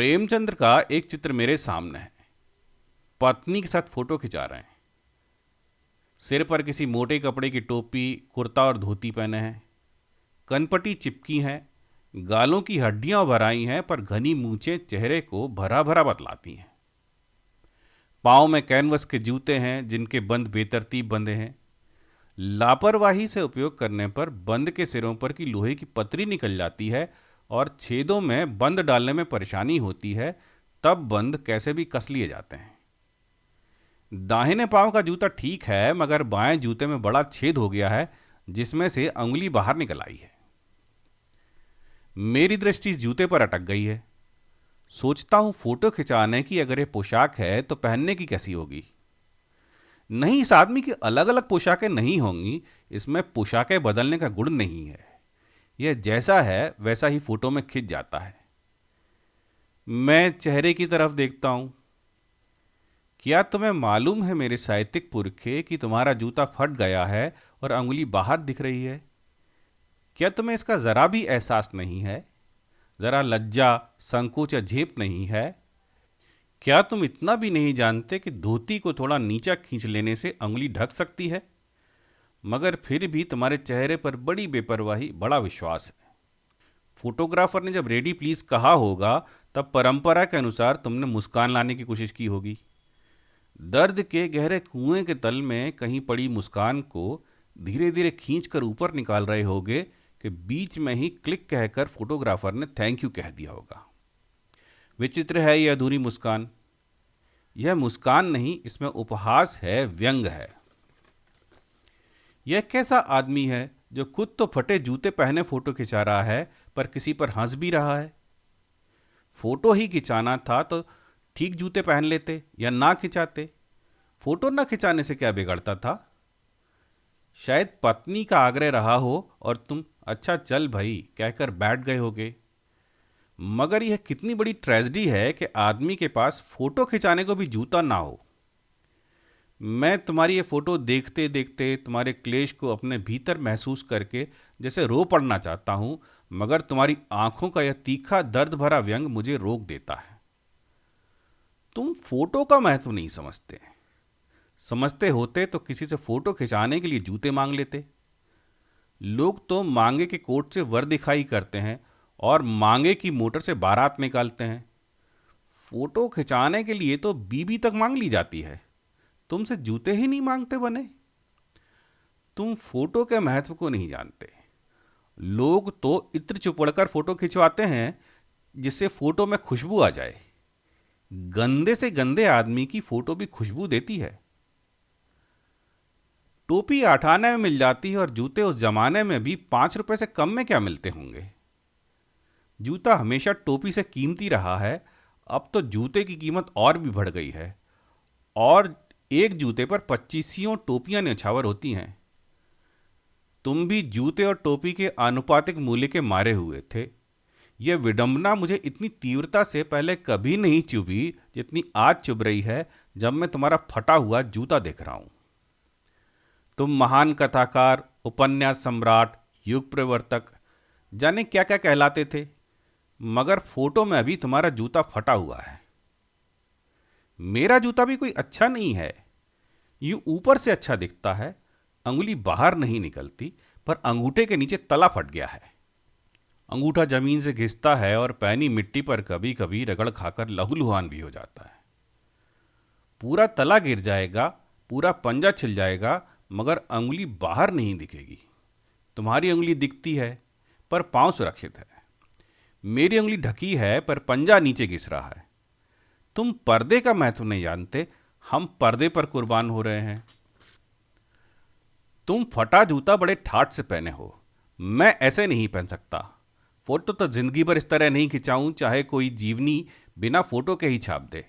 प्रेमचंद्र का एक चित्र मेरे सामने है। पत्नी के साथ फोटो खिंचा रहे हैं। सिर पर किसी मोटे कपड़े की टोपी, कुर्ता और धोती पहने हैं। कनपटी चिपकी है, गालों की हड्डियां उभर आई हैं, पर घनी मूछें चेहरे को भरा भरा बतलाती हैं। पाँव में कैनवस के जूते हैं जिनके बंद बेतरतीब बंधे हैं। लापरवाही से उपयोग करने पर बंद के सिरों पर की लोहे की पतरी निकल जाती है और छेदों में बंद डालने में परेशानी होती है। तब बंद कैसे भी कस लिए जाते हैं। दाहिने पांव का जूता ठीक है, मगर बाएं जूते में बड़ा छेद हो गया है जिसमें से अंगुली बाहर निकल आई है। मेरी दृष्टि इस जूते पर अटक गई है। सोचता हूं फोटो खिंचाने की अगर ये पोशाक है तो पहनने की कैसी होगी। नहीं, इस आदमी की अलग अलग पोशाकें नहीं होंगी। इसमें पोशाकें बदलने का गुण नहीं है। यह जैसा है वैसा ही फोटो में खिंच जाता है। मैं चेहरे की तरफ देखता हूं। क्या तुम्हें मालूम है मेरे साहित्यिक पुरखे कि तुम्हारा जूता फट गया है और अंगुली बाहर दिख रही है? क्या तुम्हें इसका जरा भी एहसास नहीं है? जरा लज्जा, संकोच या झेप नहीं है? क्या तुम इतना भी नहीं जानते कि धोती को थोड़ा नीचा खींच लेने से अंगुली ढक सकती है? मगर फिर भी तुम्हारे चेहरे पर बड़ी बेपरवाही, बड़ा विश्वास है। फोटोग्राफर ने जब रेडी प्लीज कहा होगा तब परंपरा के अनुसार तुमने मुस्कान लाने की कोशिश की होगी। दर्द के गहरे कुएं के तल में कहीं पड़ी मुस्कान को धीरे धीरे खींचकर ऊपर निकाल रहे होगे कि बीच में ही क्लिक कहकर फोटोग्राफर ने थैंक यू कह दिया होगा। विचित्र है यह अधूरी मुस्कान। यह मुस्कान नहीं, इसमें उपहास है, व्यंग है। यह कैसा आदमी है जो खुद तो फटे जूते पहने फोटो खिंचा रहा है पर किसी पर हंस भी रहा है। फोटो ही खिंचाना था तो ठीक जूते पहन लेते या ना खिंचाते। फोटो ना खिंचाने से क्या बिगड़ता था? शायद पत्नी का आग्रह रहा हो और तुम अच्छा चल भाई कहकर बैठ गए होगे। मगर यह कितनी बड़ी ट्रेजेडी है कि आदमी के पास फोटो खिंचाने को भी जूता ना हो। मैं तुम्हारी ये फोटो देखते देखते तुम्हारे क्लेश को अपने भीतर महसूस करके जैसे रो पड़ना चाहता हूं, मगर तुम्हारी आंखों का यह तीखा दर्द भरा व्यंग मुझे रोक देता है। तुम फोटो का महत्व नहीं समझते। समझते होते तो किसी से फोटो खिंचाने के लिए जूते मांग लेते। लोग तो मांगे के कोट से वर दिखाई करते हैं और मांगे की मोटर से बारात निकालते हैं। फोटो खिंचाने के लिए तो बीबी तक मांग ली जाती है। तुमसे जूते ही नहीं मांगते बने। तुम फोटो के महत्व को नहीं जानते। लोग तो इत्र चुपड़कर फोटो खिंचवाते हैं जिससे फोटो में खुशबू आ जाए। गंदे से गंदे आदमी की फोटो भी खुशबू देती है। टोपी 8 आने में मिल जाती है और जूते उस जमाने में भी 5 रुपए से कम में क्या मिलते होंगे। जूता हमेशा टोपी से कीमती रहा है। अब तो जूते की कीमत और भी बढ़ गई है और एक जूते पर 25 टोपियां न्यौछावर होती हैं। तुम भी जूते और टोपी के आनुपातिक मूल्य के मारे हुए थे। यह विडंबना मुझे इतनी तीव्रता से पहले कभी नहीं चुभी जितनी आज चुभ रही है जब मैं तुम्हारा फटा हुआ जूता देख रहा हूं। तुम महान कथाकार, उपन्यास सम्राट, युग प्रवर्तक, जाने क्या क्या कहलाते थे, मगर फोटो में अभी तुम्हारा जूता फटा हुआ है। मेरा जूता भी कोई अच्छा नहीं है। यूं ऊपर से अच्छा दिखता है, अंगुली बाहर नहीं निकलती, पर अंगूठे के नीचे तला फट गया है। अंगूठा जमीन से घिसता है और पैनी मिट्टी पर कभी कभी रगड़ खाकर लहूलुहान भी हो जाता है। पूरा तला गिर जाएगा, पूरा पंजा छिल जाएगा, मगर अंगुली बाहर नहीं दिखेगी। तुम्हारी अंगुली दिखती है पर पांव सुरक्षित है। मेरी अंगुली ढकी है पर पंजा नीचे घिस रहा है। तुम पर्दे का महत्व नहीं जानते, हम पर्दे पर कुर्बान हो रहे हैं। तुम फटा जूता बड़े ठाठ से पहने हो, मैं ऐसे नहीं पहन सकता। फोटो तो जिंदगी भर इस तरह नहीं खिंचाऊं चाहे कोई जीवनी बिना फोटो के ही छाप दे।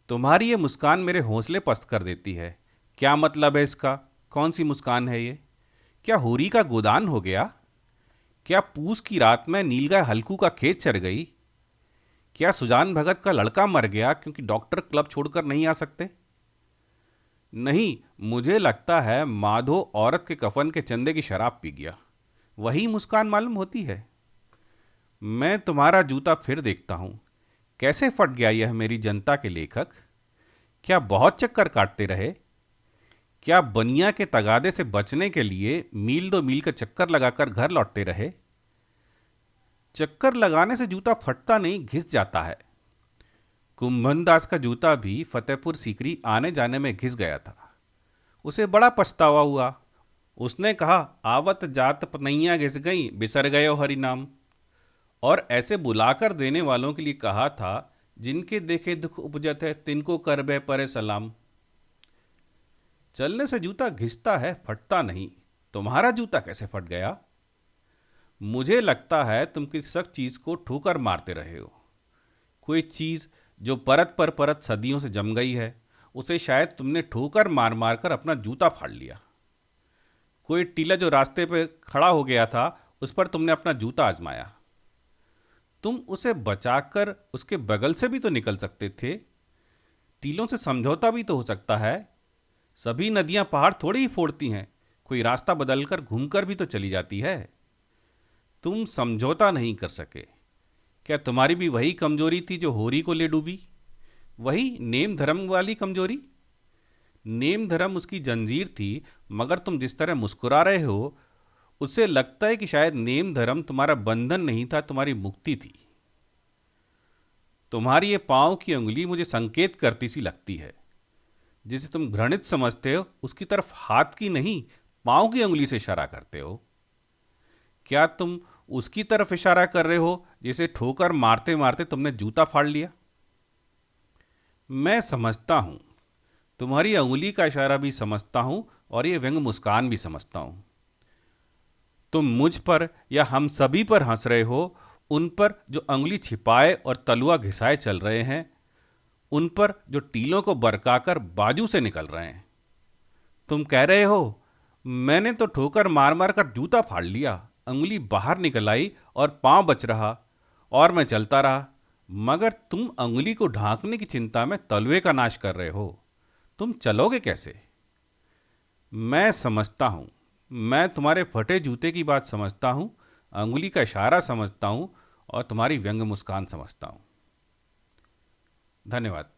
तुम्हारी ये मुस्कान मेरे हौसले पस्त कर देती है। क्या मतलब है इसका? कौन सी मुस्कान है ये? क्या होरी का गोदान हो गया? क्या पूस की रात में नीलगाय हल्कू का खेत चर गई? क्या सुजान भगत का लड़का मर गया क्योंकि डॉक्टर क्लब छोड़कर नहीं आ सकते? नहीं, मुझे लगता है माधो औरत के कफन के चंदे की शराब पी गया। वही मुस्कान मालूम होती है। मैं तुम्हारा जूता फिर देखता हूं। कैसे फट गया यह मेरी जनता के लेखक? क्या बहुत चक्कर काटते रहे? क्या बनिया के तगादे से बचने के लिए मील दो मील का चक्कर लगाकर घर लौटते रहे? चक्कर लगाने से जूता फटता नहीं, घिस जाता है। कुंभन दास का जूता भी फतेहपुर सीकरी आने जाने में घिस गया था। उसे बड़ा पछतावा हुआ। उसने कहा, आवत जात पनैया घिस गई, बिसर गयो हरि नाम। और ऐसे बुलाकर देने वालों के लिए कहा था, जिनके देखे दुख उपजत है, तिनको करबे परे सलाम। चलने से जूता घिसता है, फटता नहीं। तुम्हारा जूता कैसे फट गया? मुझे लगता है तुम किसी सख्त चीज को ठोकर मारते रहे हो। कोई चीज जो परत पर परत सदियों से जम गई है, उसे शायद तुमने ठोकर मार मार कर अपना जूता फाड़ लिया। कोई टीला जो रास्ते पे खड़ा हो गया था, उस पर तुमने अपना जूता आजमाया। तुम उसे बचाकर उसके बगल से भी तो निकल सकते थे। टीलों से समझौता भी तो हो सकता है। सभी नदियां पहाड़ थोड़ी ही फोड़ती हैं, कोई रास्ता बदलकर घूमकर भी तो चली जाती है। तुम समझौता नहीं कर सके। क्या तुम्हारी भी वही कमजोरी थी जो होरी को ले डूबी? वही नेम धर्म वाली कमजोरी? नेम धर्म उसकी जंजीर थी, मगर तुम जिस तरह मुस्कुरा रहे हो, उससे लगता है कि शायद नेम धर्म तुम्हारा बंधन नहीं था, तुम्हारी मुक्ति थी। तुम्हारी ये पांव की उंगली मुझे संकेत करती सी लगती है। जिसे तुम घृणित समझते हो, उसकी तरफ हाथ की नहीं, पांव की उंगली से इशारा करते हो। क्या तुम उसकी तरफ इशारा कर रहे हो जिसे ठोकर मारते मारते तुमने जूता फाड़ लिया? मैं समझता हूं, तुम्हारी उंगली का इशारा भी समझता हूं, और ये व्यंग मुस्कान भी समझता हूं। तुम मुझ पर या हम सभी पर हंस रहे हो, उन पर जो उंगली छिपाए और तलुआ घिसाए चल रहे हैं, उन पर जो टीलों को बरकाकर बाजू से निकल रहे हैं। तुम कह रहे हो, मैंने तो ठोकर मार मार कर जूता फाड़ लिया, उंगली बाहर निकल आई और पांव बच रहा, और मैं चलता रहा। मगर तुम उंगली को ढांकने की चिंता में तलवे का नाश कर रहे हो। तुम चलोगे कैसे? मैं समझता हूं। मैं तुम्हारे फटे जूते की बात समझता हूं, उंगली का इशारा समझता हूं, और तुम्हारी व्यंग मुस्कान समझता हूं। धन्यवाद।